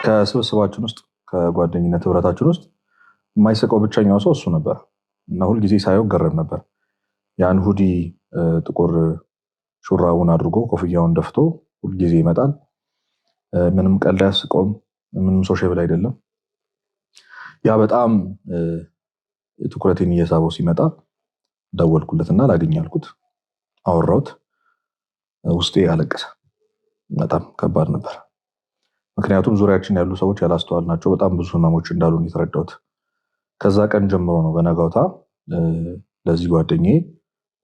ከስብስባችን ውስጥ ከጓደኝነት ህብረታችን ውስጥ የማይስቀው ብቸኛው ሰው እሱ ነበር እና ሁልጊዜ ሳየው ገረም ነበር። ያን ሁዲ ጥቁር ሹራቡን አድርጎ ኮፍያውን ደፍቶ ሁልጊዜ ይመጣል። ምንም ቀልድ አያስቀውም። ምንም ሶሻብል አይደለም። ያ በጣም ትኩረቴን እየሳበው ሲመጣ ደወልኩለትና ላገኝ አልኩት። አወራሁት። ውስጤ አለቀሰ። በጣም ከባድ ነበር። ምክንያቱም ዙሪያችን ያሉ ሰዎች ያላስተዋልናቸው በጣም ብዙ ህመሞች እንዳሉ የተረዳሁት ከዛ ቀን ጀምሮ ነው። በነጋውታ ለዚህ ጓደኛዬ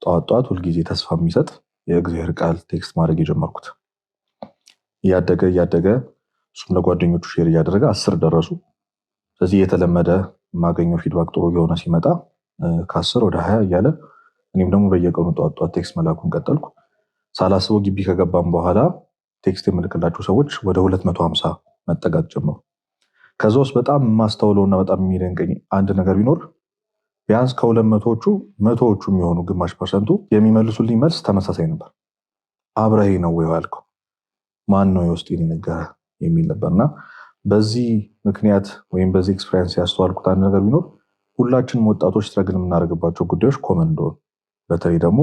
ጠዋት ጠዋት ሁልጊዜ ተስፋ የሚሰጥ የእግዚአብሔር ቃል ቴክስት ማድረግ የጀመርኩት። እያደገ እሱም ለጓደኞቹ ሼር እያደረገ 10 ደረሱ። ስለዚህ የተለመደ የማገኘው ፊድባክ ጥሩ የሆነ ሲመጣ ከ10 ወደ 20 እያለ እኔም ደግሞ በየቀኑ ጠዋት ጠዋት ቴክስት መላኩን ቀጠልኩ። ሳላስበው ግቢ ከገባም በኋላ ቴክስት የምልክላቸው ሰዎች ወደ 250 መጠጋት ጀመሩ። ከዛ ውስጥ በጣም የማስተውለውና በጣም የሚደንቀኝ አንድ ነገር ቢኖር ቢያንስ ከ200ዎቹ መቶዎቹ የሚሆኑ ግማሽ ፐርሰንቱ የሚመልሱልኝ መልስ ተመሳሳይ ነበር። አብረኸኝ ነው ወይ ያልከው? ማን ነው የውስጤን የነገረህ የሚል ነበርና በዚህ ምክንያት ወይም በዚህ ኤክስፔሪየንስ ያስተዋልኩት አንድ ነገር ቢኖር ሁላችንም ወጣቶች ስትረግል የምናደርግባቸው ጉዳዮች ኮመን እንደሆኑ፣ በተለይ ደግሞ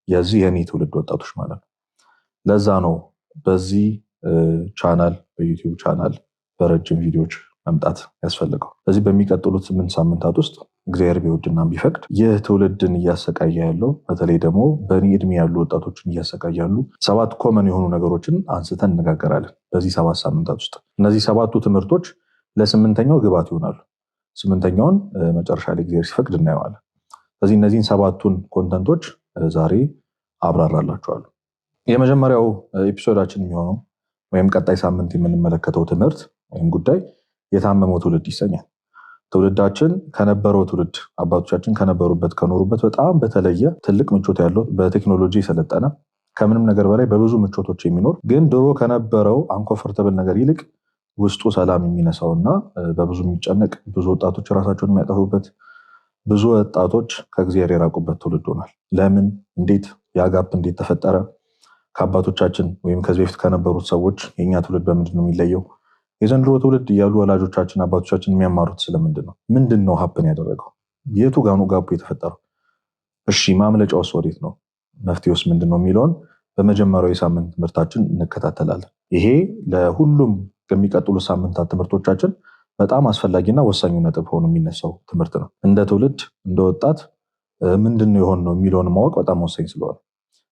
የዚህ የኔ ትውልድ ወጣቶች ማለት ነው። ለዛ ነው በዚህ ቻናል በዩቲዩብ ቻናል በረጅም ቪዲዮዎች መምጣት ያስፈልገው። ስለዚህ በሚቀጥሉት 8 ሳምንታት ውስጥ እግዚአብሔር ቢወድና ቢፈቅድ ይህ ትውልድን እያሰቃየ ያለው በተለይ ደግሞ በእኔ እድሜ ያሉ ወጣቶችን እያሰቃየ ያሉ 7 ኮመን የሆኑ ነገሮችን አንስተን እነጋገራለን በዚህ 7 ሳምንታት ውስጥ። እነዚህ 7ቱ ትምህርቶች ለ8ኛው ግባት ይሆናሉ። 8ኛውን መጨረሻ ላይ እግዚአብሔር ሲፈቅድ እናየዋለን። ስለዚህ እነዚህን 7ቱን ኮንተንቶች ዛሬ አብራራላችኋለሁ። የመጀመሪያው ኤፒሶዳችን የሚሆነው ወይም ቀጣይ ሳምንት የምንመለከተው ትምህርት ወይም ጉዳይ የታመመው ትውልድ ይሰኛል። ትውልዳችን ከነበረው ትውልድ አባቶቻችን ከነበሩበት ከኖሩበት በጣም በተለየ ትልቅ ምቾት ያለው በቴክኖሎጂ የሰለጠነ ከምንም ነገር በላይ በብዙ ምቾቶች የሚኖር ግን ድሮ ከነበረው አንኮንፈርተብል ነገር ይልቅ ውስጡ ሰላም የሚነሳውና በብዙ የሚጨነቅ ብዙ ወጣቶች ራሳቸውን የሚያጠፉበት ብዙ ወጣቶች ከእግዚአብሔር የራቁበት ትውልድ ሆኗል። ለምን? እንዴት? ያጋፕ እንዴት ተፈጠረ? ከአባቶቻችን ወይም ከዚህ በፊት ከነበሩት ሰዎች የኛ ትውልድ በምንድን ነው የሚለየው? የዘንድሮ ትውልድ እያሉ ወላጆቻችን አባቶቻችን የሚያማሩት ስለምንድን ነው? ምንድን ነው ሀፕን ያደረገው? የቱ ጋር ነው ጋፑ የተፈጠረው? እሺ ማምለጫውስ ወዴት ነው? መፍትሄውስ ምንድን ነው የሚለውን በመጀመሪያው የሳምንት ትምህርታችን እንከታተላለን። ይሄ ለሁሉም ከሚቀጥሉት ሳምንታት ትምህርቶቻችን በጣም አስፈላጊና ወሳኙ ነጥብ ሆኖ የሚነሳው ትምህርት ነው። እንደ ትውልድ እንደ ወጣት ምንድን ነው የሆን ነው የሚለውን ማወቅ በጣም ወሳኝ ስለሆነ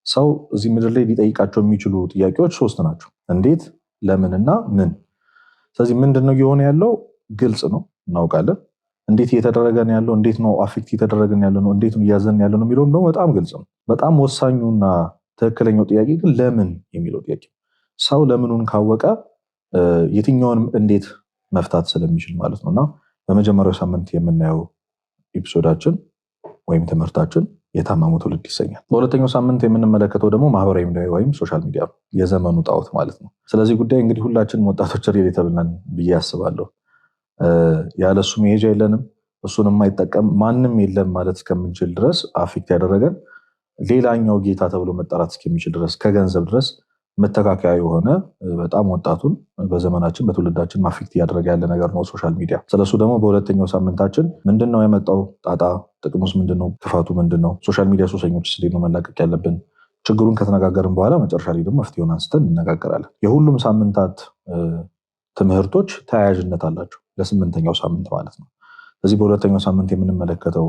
ሰው እዚህ ምድር ላይ ሊጠይቃቸው የሚችሉ ጥያቄዎች 3 ናቸው። እንዴት፣ ለምንና ምን። ስለዚህ ምንድነው እየሆነ ያለው ግልጽ ነው፣ እናውቃለን። እንዴት እየተደረገ ነው ያለው፣ እንዴት ነው አፌክት እየተደረገ ነው ያለው፣ እንዴት ነው እያዘን ያለው ነው የሚለው ደግሞ በጣም ግልጽ ነው። በጣም ወሳኙና ትክክለኛው ጥያቄ ግን ለምን የሚለው ጥያቄ። ሰው ለምኑን ካወቀ የትኛውንም እንዴት መፍታት ስለሚችል ማለት ነውና በመጀመሪያው ሳምንት የምናየው ኤፒሶዳችን ወይም ትምህርታችን የታመመው ትውልድ ይሰኛል። በሁለተኛው ሳምንት የምንመለከተው ደግሞ ማህበራዊ ሚዲያ ወይም ሶሻል ሚዲያ የዘመኑ ጣዖት ማለት ነው። ስለዚህ ጉዳይ እንግዲህ ሁላችንም ወጣቶች ሪሌተብል ነን ብዬ አስባለሁ። ያለሱ መሄጃ የለንም፣ እሱን የማይጠቀም ማንም የለም ማለት እስከምንችል ድረስ አፌክት ያደረገን ሌላኛው ጌታ ተብሎ መጠራት እስከሚችል ድረስ ከገንዘብ ድረስ መተካከያ የሆነ በጣም ወጣቱን በዘመናችን በትውልዳችን አፌክት እያደረገ ያለ ነገር ነው ሶሻል ሚዲያ። ስለሱ ደግሞ በሁለተኛው ሳምንታችን ምንድነው ያመጣው ጣጣ፣ ጥቅሙስ ምንድነው፣ ክፋቱ ምንድነው፣ ሶሻል ሚዲያ ሱሰኞች እንዴት ነው መላቀቅ ያለብን፣ ችግሩን ከተነጋገርን በኋላ መጨረሻ ላይ ደግሞ መፍትሄውን አንስተን እንነጋገራለን። የሁሉም ሳምንታት ትምህርቶች ተያያዥነት አላቸው ለ8ኛው ሳምንት ማለት ነው። ስለዚህ በሁለተኛው ሳምንት የምንመለከተው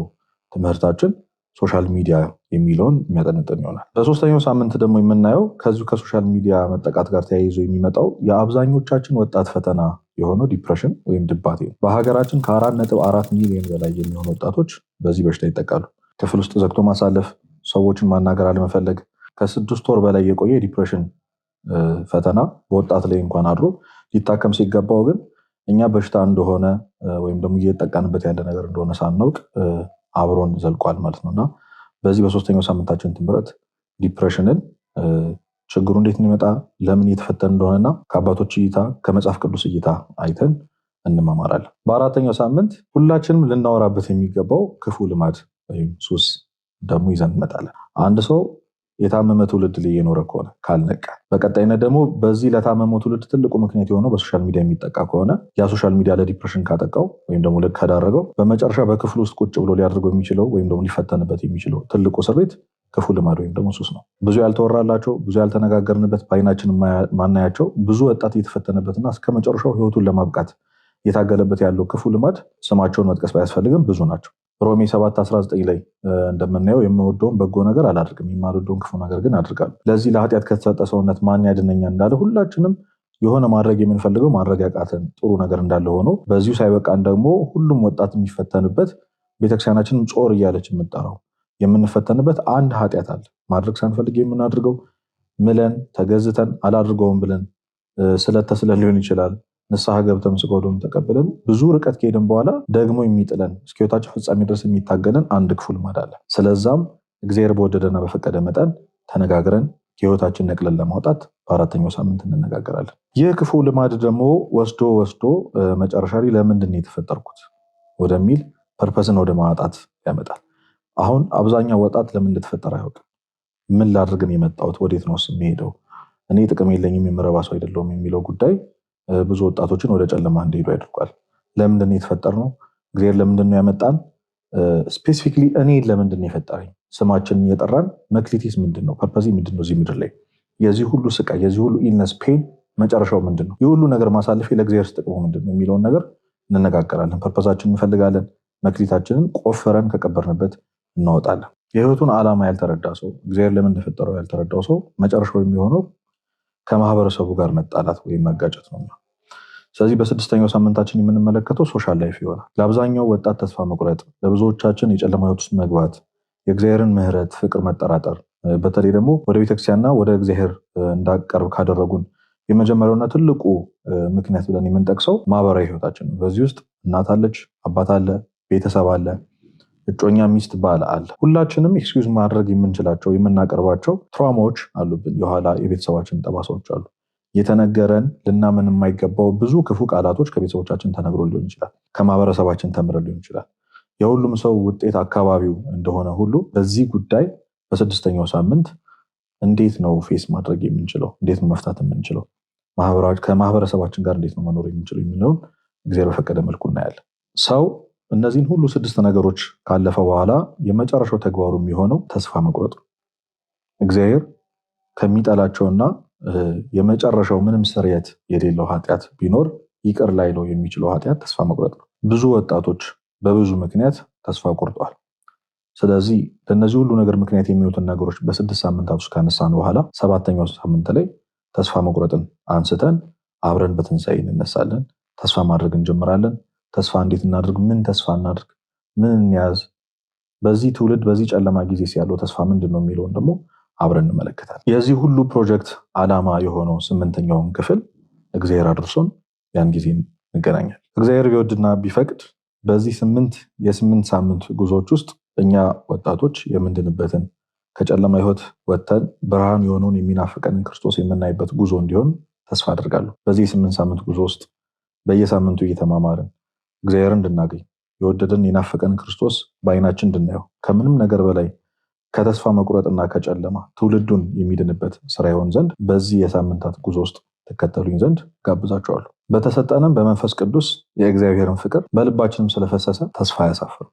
ትምህርታችን ሶሻል ሚዲያ የሚለውን የሚያጠነጥን ይሆናል። በሶስተኛው ሳምንት ደግሞ የምናየው ከዚሁ ከሶሻል ሚዲያ መጠቃት ጋር ተያይዞ የሚመጣው የአብዛኞቻችን ወጣት ፈተና የሆነው ዲፕሬሽን ወይም ድባቴ ነው። በሀገራችን ከ4.4 ሚሊዮን በላይ የሚሆኑ ወጣቶች በዚህ በሽታ ይጠቃሉ። ክፍል ውስጥ ዘግቶ ማሳለፍ፣ ሰዎችን ማናገር አለመፈለግ፣ ከ6 ወር በላይ የቆየ ዲፕሬሽን ፈተና በወጣት ላይ እንኳን አድሮ ሊታከም ሲገባው ግን እኛ በሽታ እንደሆነ ወይም ደግሞ እየተጠቃንበት ያለ ነገር እንደሆነ ሳናውቅ አብሮን ዘልቋል ማለት ነውና በዚህ በሶስተኛው ሳምንታችን ትምህርት ዲፕሬሽንን ችግሩ እንዴት እንደሚመጣ ለምን እየተፈጠረ እንደሆነና ከአባቶች እይታ ከመጽሐፍ ቅዱስ እይታ አይተን እንማማራለን። በአራተኛው ሳምንት ሁላችንም ልናወራበት የሚገባው ክፉ ልማድ ወይም ሱስ ደግሞ ይዘን እንመጣለን። አንድ ሰው የታመመ ትውልድ ላይ የኖረ ከሆነ ካልነቃ፣ በቀጣይነት ደግሞ በዚህ ለታመመው ትውልድ ትልቁ ምክንያት የሆነው በሶሻል ሚዲያ የሚጠቃ ከሆነ ያ ሶሻል ሚዲያ ለዲፕሬሽን ካጠቃው ወይም ደግሞ ልክ ከዳረገው በመጨረሻ በክፍል ውስጥ ቁጭ ብሎ ሊያደርገው የሚችለው ወይም ደግሞ ሊፈተንበት የሚችለው ትልቁ እስር ቤት ክፉ ልማድ ወይም ደግሞ ሱስ ነው። ብዙ ያልተወራላቸው፣ ብዙ ያልተነጋገርንበት፣ በአይናችን ማናያቸው ብዙ ወጣት እየተፈተነበትና እስከ መጨረሻው ህይወቱን ለማብቃት የታገለበት ያለው ክፉ ልማድ ስማቸውን መጥቀስ ባያስፈልግም ብዙ ናቸው። ሮሜ 7:19 ላይ እንደምናየው የምወደውን በጎ ነገር አላደርግም፣ የማልወደውን ክፉ ነገር ግን አድርጋለሁ። ለዚህ ለኃጢአት ከተሰጠ ሰውነት ማን ያድነኛል እንዳለ ሁላችንም የሆነ ማድረግ የምንፈልገው ማድረግ ያቃተን ጥሩ ነገር እንዳለ ሆኖ በዚሁ ሳይበቃን ደግሞ ሁሉም ወጣት የሚፈተንበት ቤተክርስቲያናችንም ጾር እያለች የምጠራው የምንፈተንበት አንድ ኃጢአት አለ። ማድረግ ሳንፈልግ የምናድርገው ምለን ተገዝተን አላድርገውም ብለን ስለተስለን ሊሆን ይችላል። ንስሐ ገብተን ስጋው ደሙን ተቀብለን ብዙ ርቀት ከሄድን በኋላ ደግሞ የሚጥለን እስከ ሕይወታችን ፍጻሜ ድረስ የሚታገለን አንድ ክፉ ልማድ አለ። ስለዛም እግዚአብሔር በወደደና በፈቀደ መጠን ተነጋግረን ሕይወታችን ነቅለን ለማውጣት በአራተኛው ሳምንት እንነጋገራለን። ይህ ክፉ ልማድ ደግሞ ወስዶ መጨረሻ ላይ ለምንድን ነው የተፈጠርኩት ወደሚል ፐርፐስን ወደ ማጣት ያመጣል። አሁን አብዛኛው ወጣት ለምን እንደተፈጠረ አያውቅም። ምን ላድርግ ነው የመጣሁት? ወዴት ነው የሚሄደው? እኔ ጥቅም የለኝም የምረባ ሰው አይደለሁም የሚለው ጉዳይ ብዙ ወጣቶችን ወደ ጨለማ እንዲሄዱ ያደርጓል። ለምንድን ነው የተፈጠርነው? እግዚአብሔር ለምንድን ነው ያመጣን? ስፔሲፊክሊ እኔ ለምንድን ነው የፈጠረኝ? ስማችንን የጠራን መክሊቴስ ምንድን ነው? ፐርፐዚ ምንድን ነው? እዚህ ምድር ላይ የዚህ ሁሉ ስቃይ፣ የዚህ ሁሉ ኢልነስ ፔን መጨረሻው ምንድን ነው? የሁሉ ነገር ማሳለፍ ለእግዚአብሔር ጥቅሙ ምንድን ነው የሚለውን ነገር እንነጋገራለን። ፐርፐዛችንን እንፈልጋለን። መክሊታችንን ቆፍረን ከቀበርንበት እናወጣለን። የህይወቱን ዓላማ ያልተረዳ ሰው፣ እግዚአብሔር ለምን እንደፈጠረው ያልተረዳው ሰው መጨረሻው የሚሆነው ከማህበረሰቡ ጋር መጣላት ወይም መጋጨት ነው። ስለዚህ በስድስተኛው ሳምንታችን የምንመለከተው ሶሻል ላይፍ ይሆናል። ለአብዛኛው ወጣት ተስፋ መቁረጥ፣ ለብዙዎቻችን የጨለማ ህይወት ውስጥ መግባት፣ የእግዚአብሔርን ምሕረት፣ ፍቅር መጠራጠር፣ በተለይ ደግሞ ወደ ቤተክርስቲያንና ወደ እግዚአብሔር እንዳቀርብ ካደረጉን የመጀመሪያውና ትልቁ ምክንያት ብለን የምንጠቅሰው ማህበራዊ ህይወታችን ነው። በዚህ ውስጥ እናት አለች፣ አባት አለ፣ ቤተሰብ አለ፣ እጮኛ፣ ሚስት፣ ባል አለ። ሁላችንም ኤክስኪውዝ ማድረግ የምንችላቸው የምናቀርባቸው ትራውማዎች አሉብን። የኋላ የቤተሰባችን ጠባሳዎች አሉ። የተነገረን ልናምን የማይገባው ብዙ ክፉ ቃላቶች ከቤተሰቦቻችን ተነግሮ ሊሆን ይችላል። ከማህበረሰባችን ተምረን ሊሆን ይችላል። የሁሉም ሰው ውጤት አካባቢው እንደሆነ ሁሉ በዚህ ጉዳይ በስድስተኛው ሳምንት እንዴት ነው ፌስ ማድረግ የምንችለው? እንዴት ነው መፍታት የምንችለው? ከማህበረሰባችን ጋር እንዴት ነው መኖር የምንችለው የሚለውን እግዚአብሔር በፈቀደ መልኩ እናያለን። ሰው እነዚህን ሁሉ 6 ነገሮች ካለፈ በኋላ የመጨረሻው ተግባሩ የሚሆነው ተስፋ መቁረጥ ነው። እግዚአብሔር ከሚጠላቸውና የመጨረሻው ምንም ስርየት የሌለው ኃጢአት ቢኖር ይቅር ላይለው የሚችለው ኃጢአት ተስፋ መቁረጥ ነው። ብዙ ወጣቶች በብዙ ምክንያት ተስፋ ቆርጠዋል። ስለዚህ ለእነዚህ ሁሉ ነገር ምክንያት የሚሆኑትን ነገሮች በ6 ሳምንታት ውስጥ ካነሳን በኋላ 7ኛው ሳምንት ላይ ተስፋ መቁረጥን አንስተን አብረን በትንሣኤ እንነሳለን። ተስፋ ማድረግ እንጀምራለን። ተስፋ እንዴት እናድርግ? ምን ተስፋ እናድርግ? ምን እንያዝ? በዚህ ትውልድ በዚህ ጨለማ ጊዜ ያለው ተስፋ ምንድን ነው የሚለውን ደግሞ አብረን እንመለከታለን። የዚህ ሁሉ ፕሮጀክት ዓላማ የሆነው 8ኛውን ክፍል እግዚአብሔር አድርሶን ያን ጊዜ እንገናኛለን። እግዚአብሔር ቢወድና ቢፈቅድ በዚህ 8 ሳምንት ጉዞዎች ውስጥ እኛ ወጣቶች የምንድንበትን ከጨለማ ህይወት ወጥተን ብርሃን የሆነውን የሚናፍቀንን ክርስቶስ የምናይበት ጉዞ እንዲሆን ተስፋ አድርጋለሁ። በዚህ 8 ሳምንት ጉዞ ውስጥ በየሳምንቱ እየተማማርን እግዚአብሔርን እንድናገኝ የወደደን የናፈቀን ክርስቶስ በአይናችን እንድናየው ከምንም ነገር በላይ ከተስፋ መቁረጥና ከጨለማ ትውልዱን የሚድንበት ስራ ይሆን ዘንድ በዚህ የሳምንታት ጉዞ ውስጥ ተከተሉኝ ዘንድ ጋብዛቸዋለሁ። በተሰጠንም በመንፈስ ቅዱስ የእግዚአብሔርን ፍቅር በልባችንም ስለፈሰሰ ተስፋ አያሳፍርም።